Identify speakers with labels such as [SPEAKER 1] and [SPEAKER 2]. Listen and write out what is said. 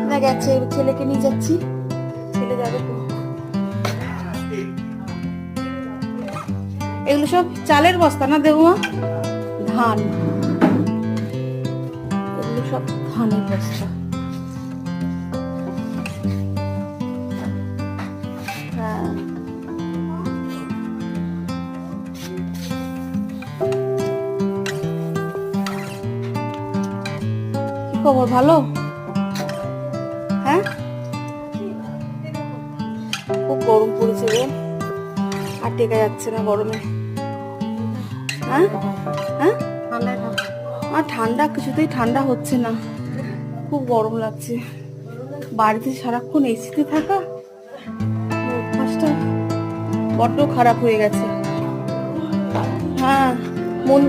[SPEAKER 1] না গেছে, ছেলেকে নিয়ে যাচ্ছি, ছেলে যাবে। এগুলো সব চালের বস্তা না দেবো? ধান, এগুলো সব ধানের বস্তা। হ্যাঁ, কি খবর, ভালো? হ্যাঁ, খুব গরম পড়েছে রে, আর টেকা যাচ্ছে না গরমে। হ্যাঁ হ্যাঁ, আর ঠান্ডা কিছুতেই ঠান্ডা হচ্ছে না, খুব গরম লাগছে। বাড়িতে সারাক্ষণ এসিতে থাকা অভ্যাসটা বড্ড খারাপ হয়ে গেছে। হ্যাঁ, মন